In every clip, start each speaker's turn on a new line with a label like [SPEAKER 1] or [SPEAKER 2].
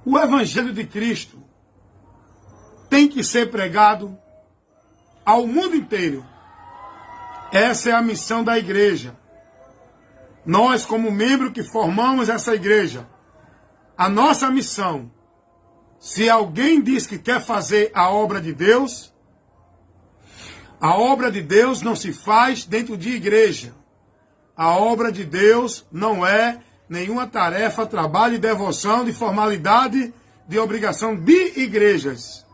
[SPEAKER 1] O Evangelho de Cristo tem que ser pregado ao mundo inteiro. Essa é a missão da igreja. Nós, como membro que formamos essa igreja, a nossa missão, se alguém diz que quer fazer a obra de Deus, a obra de Deus não se faz dentro de igreja. A obra de Deus não é nenhuma tarefa, trabalho, devoção, de formalidade, de obrigação de igrejas.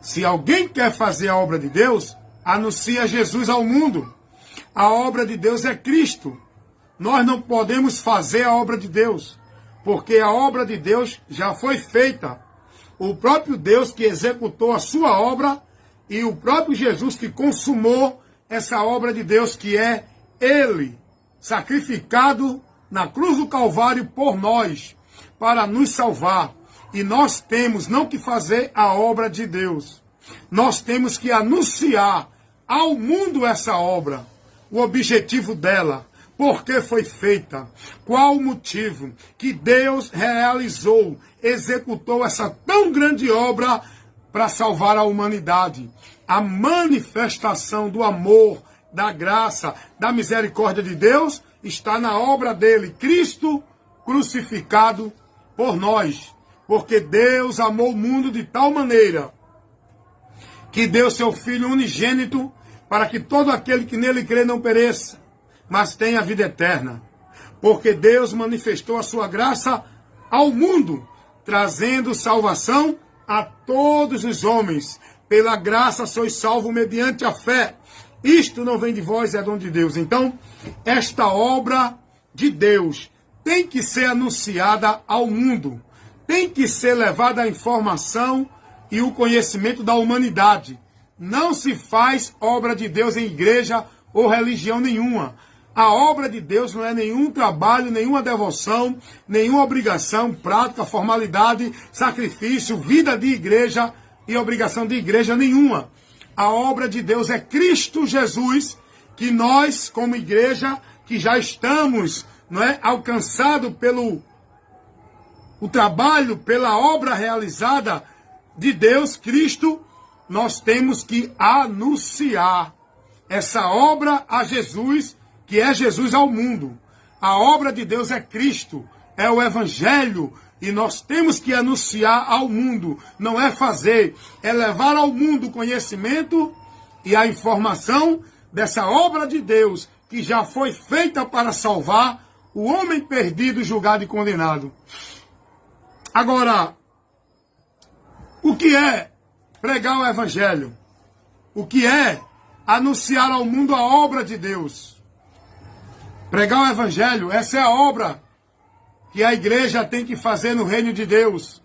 [SPEAKER 1] Se alguém quer fazer a obra de Deus, anuncia Jesus ao mundo. A obra de Deus é Cristo. Nós não podemos fazer a obra de Deus, porque a obra de Deus já foi feita. O próprio Deus que executou a sua obra e o próprio Jesus que consumou essa obra de Deus, que é Ele, sacrificado na cruz do Calvário por nós, para nos salvar. E nós temos não que fazer a obra de Deus, nós temos que anunciar ao mundo essa obra, o objetivo dela, por que foi feita, qual o motivo que Deus realizou, executou essa tão grande obra para salvar a humanidade. A manifestação do amor, da graça, da misericórdia de Deus está na obra dele, Cristo crucificado por nós. Porque Deus amou o mundo de tal maneira que deu seu Filho unigênito para que todo aquele que nele crê não pereça, mas tenha vida eterna. Porque Deus manifestou a sua graça ao mundo, trazendo salvação a todos os homens. Pela graça sois salvos mediante a fé. Isto não vem de vós, é dom de Deus. Então, esta obra de Deus tem que ser anunciada ao mundo. Tem que ser levada a informação e o conhecimento da humanidade. Não se faz obra de Deus em igreja ou religião nenhuma. A obra de Deus não é nenhum trabalho, nenhuma devoção, nenhuma obrigação, prática, formalidade, sacrifício, vida de igreja e obrigação de igreja nenhuma. A obra de Deus é Cristo Jesus, que nós, como igreja, que já estamos, não é, alcançado pelo o trabalho, pela obra realizada de Deus, Cristo, nós temos que anunciar essa obra a Jesus, que é Jesus ao mundo. A obra de Deus é Cristo, é o Evangelho, e nós temos que anunciar ao mundo. Não é fazer, é levar ao mundo o conhecimento e a informação dessa obra de Deus, que já foi feita para salvar o homem perdido, julgado e condenado. Agora, o que é pregar o Evangelho? O que é anunciar ao mundo a obra de Deus? Pregar o Evangelho, essa é a obra que a igreja tem que fazer no reino de Deus.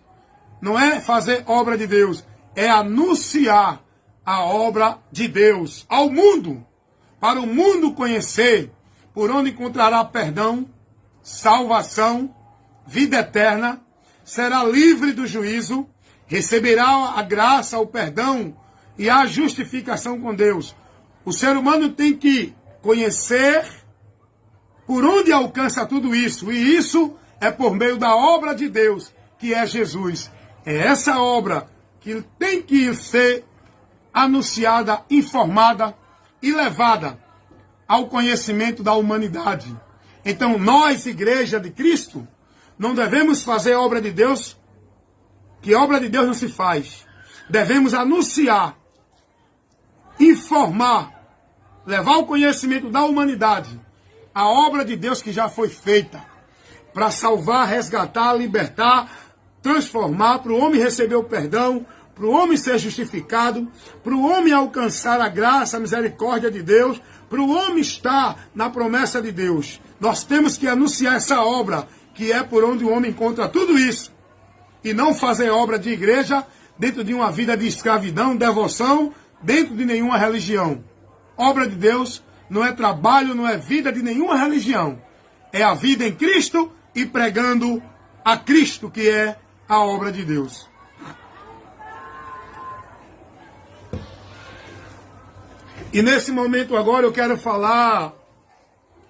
[SPEAKER 1] Não é fazer obra de Deus, é anunciar a obra de Deus ao mundo, para o mundo conhecer por onde encontrará perdão, salvação, vida eterna, será livre do juízo, receberá a graça, o perdão e a justificação com Deus. O ser humano tem que conhecer por onde alcança tudo isso, e isso é por meio da obra de Deus, que é Jesus. É essa obra que tem que ser anunciada, informada e levada ao conhecimento da humanidade. Então, nós, Igreja de Cristo, não devemos fazer obra de Deus, que obra de Deus não se faz. Devemos anunciar, informar, levar ao conhecimento da humanidade a obra de Deus que já foi feita para salvar, resgatar, libertar, transformar, para o homem receber o perdão, para o homem ser justificado, para o homem alcançar a graça, a misericórdia de Deus, para o homem estar na promessa de Deus. Nós temos que anunciar essa obra, que é por onde o homem encontra tudo isso, e não fazer obra de igreja dentro de uma vida de escravidão, devoção, dentro de nenhuma religião. Obra de Deus não é trabalho, não é vida de nenhuma religião. É a vida em Cristo e pregando a Cristo, que é a obra de Deus. E nesse momento agora eu quero falar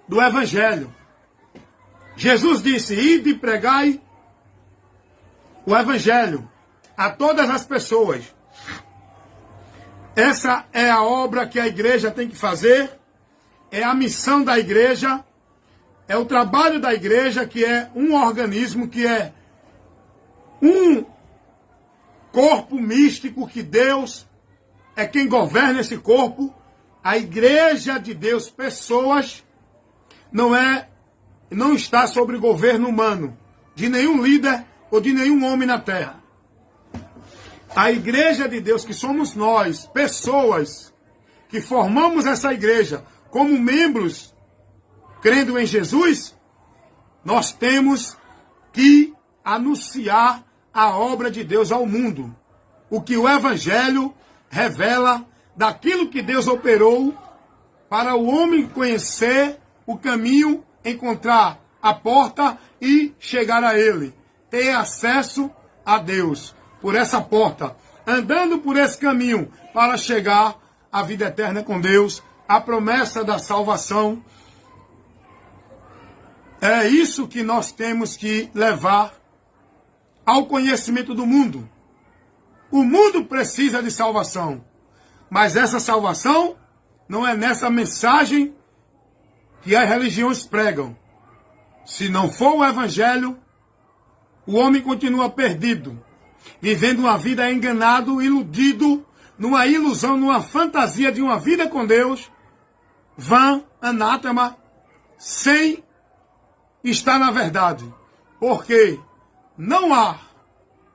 [SPEAKER 1] do Evangelho. Jesus disse, ide e pregai o Evangelho a todas as pessoas. Essa é a obra que a igreja tem que fazer, é a missão da igreja, é o trabalho da igreja, que é um organismo, que é um corpo místico, que Deus é quem governa esse corpo. A igreja de Deus, pessoas, não está sobre o governo humano, de nenhum líder ou de nenhum homem na terra. A igreja de Deus, que somos nós, pessoas, que formamos essa igreja como membros, crendo em Jesus, nós temos que anunciar a obra de Deus ao mundo. O que o Evangelho revela daquilo que Deus operou para o homem conhecer o caminho, encontrar a porta e chegar a Ele. Ter acesso a Deus por essa porta, andando por esse caminho para chegar à vida eterna com Deus, a promessa da salvação. É isso que nós temos que levar ao conhecimento do mundo. O mundo precisa de salvação, mas essa salvação não é nessa mensagem que as religiões pregam. Se não for o Evangelho, o homem continua perdido, vivendo uma vida enganado, iludido, numa ilusão, numa fantasia de uma vida com Deus, vã, anátema, sem estar na verdade. Porque não há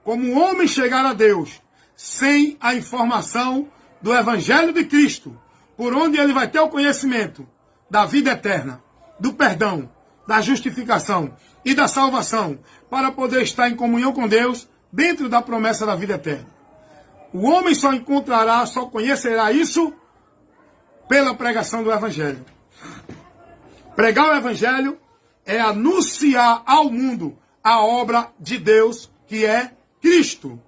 [SPEAKER 1] como um homem chegar a Deus sem a informação do Evangelho de Cristo, por onde ele vai ter o conhecimento da vida eterna, do perdão, da justificação e da salvação, para poder estar em comunhão com Deus, dentro da promessa da vida eterna. O homem só encontrará, só conhecerá isso pela pregação do Evangelho. Pregar o Evangelho é anunciar ao mundo a obra de Deus, que é Cristo.